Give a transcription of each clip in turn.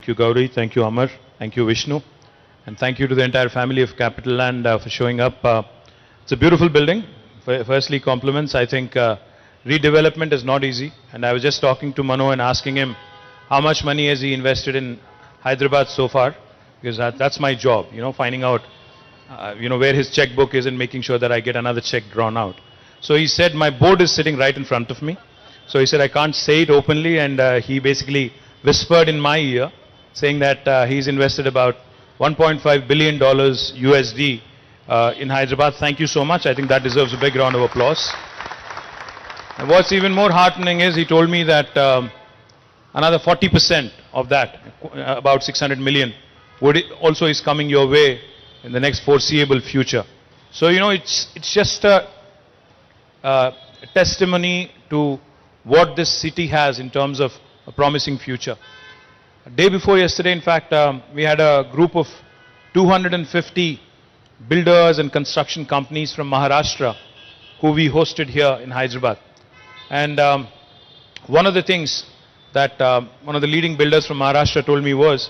you, Gauri. Thank you, Amar. Thank you, Vishnu. And thank you to the entire family of Capital Land for showing up. It's a beautiful building. Firstly, compliments. I think redevelopment is not easy. And I was just talking to Mano and asking him how much money has he invested in Hyderabad so far. Because that's my job, finding out, where his checkbook is and making sure that I get another check drawn out. So he said, my board is sitting right in front of me. So he said, I can't say it openly. And he basically whispered in my ear, saying that he's invested about $1.5 billion USD in Hyderabad. Thank you so much. I think that deserves a big round of applause. And what's even more heartening is he told me that another 40% of that, about 600 million, also is coming your way in the next foreseeable future. So, it's just a testimony to what this city has in terms of a promising future. Day before yesterday, in fact, we had a group of 250 builders and construction companies from Maharashtra who we hosted here in Hyderabad. And one of the things that one of the leading builders from Maharashtra told me was,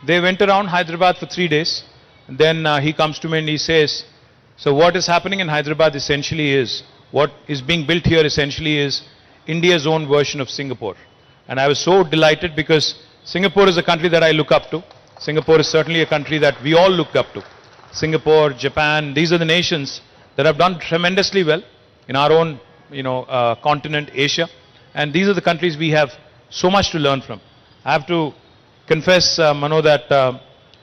they went around Hyderabad for 3 days. And then he comes to me and he says, so what is happening in Hyderabad essentially is, what is being built here essentially is India's own version of Singapore. And I was so delighted because Singapore is a country that I look up to. Singapore is certainly a country that we all looked up to. Singapore, Japan, these are the nations that have done tremendously well in our own, continent, Asia. And these are the countries we have so much to learn from. I have to confess, Mano, that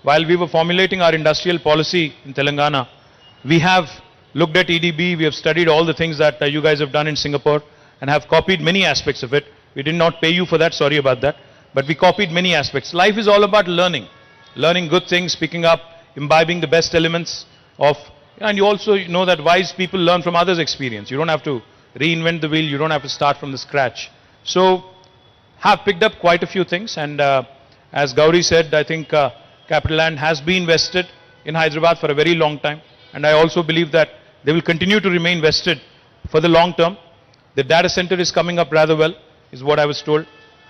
while we were formulating our industrial policy in Telangana, we have looked at EDB, we have studied all the things that you guys have done in Singapore and have copied many aspects of it. We did not pay you for that, sorry about that. But we copied many aspects. Life is all about learning. Learning good things, picking up, imbibing the best elements of, and you also know that wise people learn from others' experience. You don't have to reinvent the wheel, you don't have to start from the scratch. So, have picked up quite a few things, and as Gauri said, I think Capital Land has been vested in Hyderabad for a very long time, and I also believe that they will continue to remain vested for the long term. The data center is coming up rather well, is what I was told.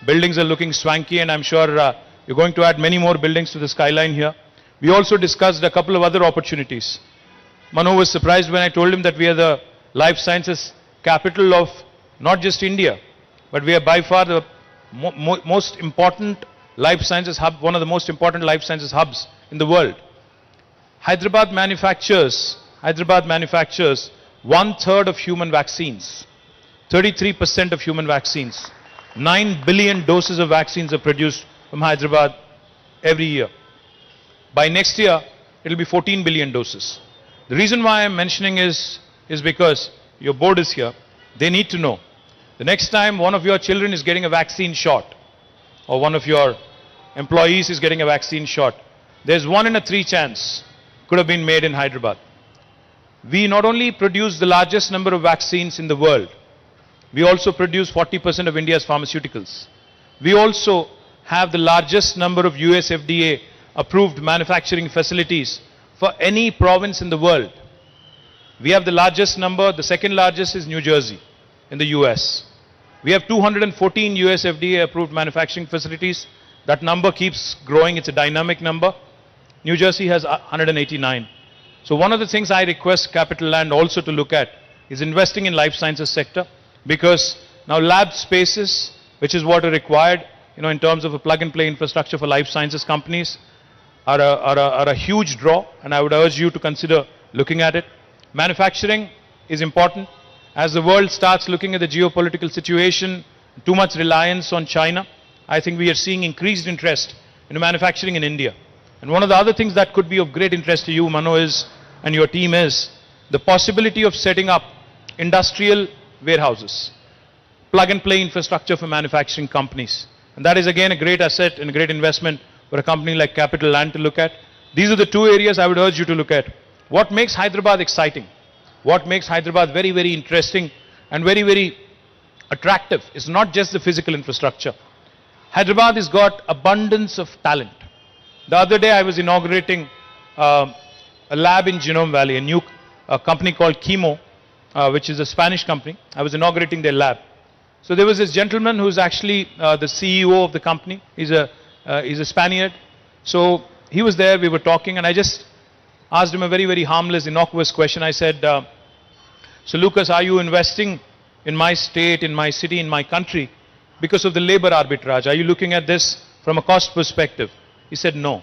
Buildings are looking swanky, and I'm sure you're going to add many more buildings to the skyline here. We also discussed a couple of other opportunities. Mano was surprised when I told him that we are the life sciences capital of not just India, but we are by far the most important life sciences hub, one of the most important life sciences hubs in the world. Hyderabad manufactures 1/3 of human vaccines, 33% of human vaccines. 9 billion doses of vaccines are produced from Hyderabad every year. By next year, it will be 14 billion doses. The reason why I'm mentioning is because your board is here. They need to know. The next time one of your children is getting a vaccine shot, or one of your employees is getting a vaccine shot, there's 1 in 3 chance could have been made in Hyderabad. We not only produce the largest number of vaccines in the world, we also produce 40% of India's pharmaceuticals. We also have the largest number of US FDA approved manufacturing facilities for any province in the world. We have the largest number, the second largest is New Jersey in the US. We have 214 US FDA approved manufacturing facilities. That number keeps growing, it's a dynamic number. New Jersey has 189. So one of the things I request Capital Land also to look at is investing in life sciences sector, because now lab spaces, which is what are required, in terms of a plug-and-play infrastructure for life sciences companies, are a huge draw, and I would urge you to consider looking at it. Manufacturing is important. As the world starts looking at the geopolitical situation, too much reliance on China, I think we are seeing increased interest in manufacturing in India. And one of the other things that could be of great interest to you, Mano, and your team is the possibility of setting up industrial warehouses, plug-and-play infrastructure for manufacturing companies. And that is again a great asset and a great investment for a company like Capital Land to look at. These are the 2 areas I would urge you to look at. What makes Hyderabad exciting? What makes Hyderabad very, very interesting and very, very attractive is not just the physical infrastructure. Hyderabad has got abundance of talent. The other day I was inaugurating a lab in Genome Valley, a new company called Chemo, which is a Spanish company. I was inaugurating their lab. So there was this gentleman who's actually the CEO of the company. He's a He's a Spaniard. So he was there, we were talking, and I just asked him a very, very harmless, innocuous question. I said, so Lucas, are you investing in my state, in my city, in my country because of the labor arbitrage? Are you looking at this from a cost perspective? He said, no.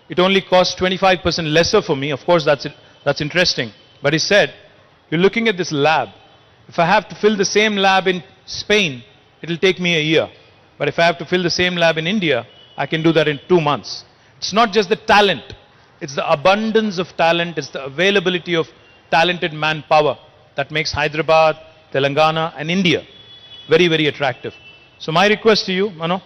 It only costs 25% lesser for me. Of course, that's interesting. But he said, you're looking at this lab. If I have to fill the same lab in Spain, it'll take me a year. But if I have to fill the same lab in India, I can do that in 2 months. It's not just the talent. It's the abundance of talent. It's the availability of talented manpower that makes Hyderabad, Telangana and India very, very attractive. So my request to you, Mano,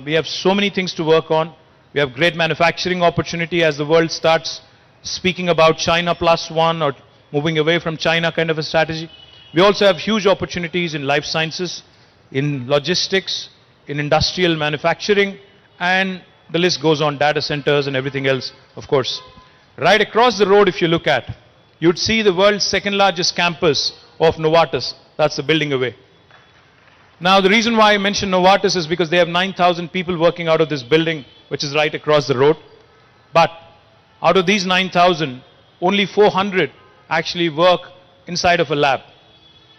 we have so many things to work on. We have great manufacturing opportunity as the world starts speaking about China +1 or moving away from China kind of a strategy. We also have huge opportunities in life sciences, in logistics, in industrial manufacturing, and the list goes on, data centers and everything else, of course. Right across the road, if you look at, you'd see the world's second largest campus of Novartis. That's the building away. Now, the reason why I mention Novartis is because they have 9,000 people working out of this building, which is right across the road. But out of these 9,000, only 400 actually work inside of a lab.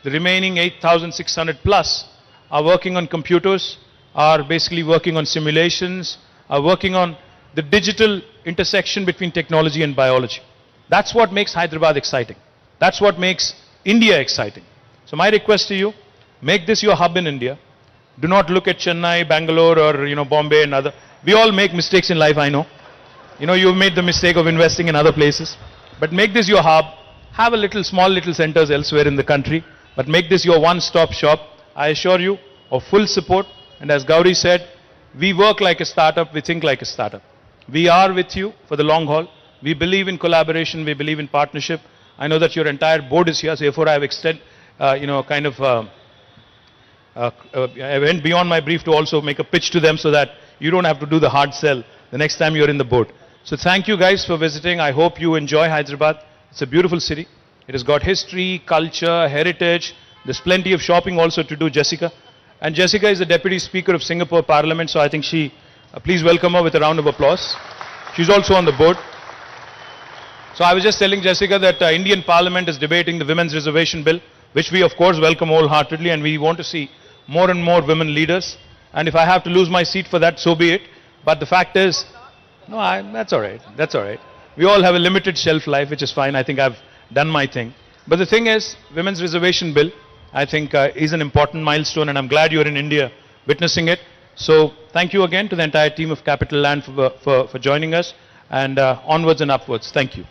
The remaining 8,600 plus are working on computers, are basically working on simulations, are working on the digital intersection between technology and biology. That's what makes Hyderabad exciting. That's what makes India exciting. So my request to you, make this your hub in India. Do not look at Chennai, Bangalore or Bombay and other. We all make mistakes in life, I know. You've made the mistake of investing in other places. But make this your hub. Have a small little centers elsewhere in the country. But make this your one-stop shop. I assure you of full support. And as Gauri said, we work like a startup, we think like a startup. We are with you for the long haul. We believe in collaboration, we believe in partnership. I know that your entire board is here, so therefore I have I went beyond my brief to also make a pitch to them so that you don't have to do the hard sell the next time you're in the board. So thank you guys for visiting. I hope you enjoy Hyderabad. It's a beautiful city. It has got history, culture, heritage. There's plenty of shopping also to do, Jessica. And Jessica is the Deputy Speaker of Singapore Parliament, so I think please welcome her with a round of applause. She's also on the board. So I was just telling Jessica that Indian Parliament is debating the Women's Reservation Bill, which we of course welcome wholeheartedly, and we want to see more and more women leaders. And if I have to lose my seat for that, so be it. But the fact is, that's all right. That's all right. We all have a limited shelf life, which is fine. I think I've done my thing. But the thing is, Women's Reservation Bill, I think is an important milestone, and I'm glad you're in India witnessing it. So thank you again to the entire team of Capital Land for joining us, and onwards and upwards. Thank you.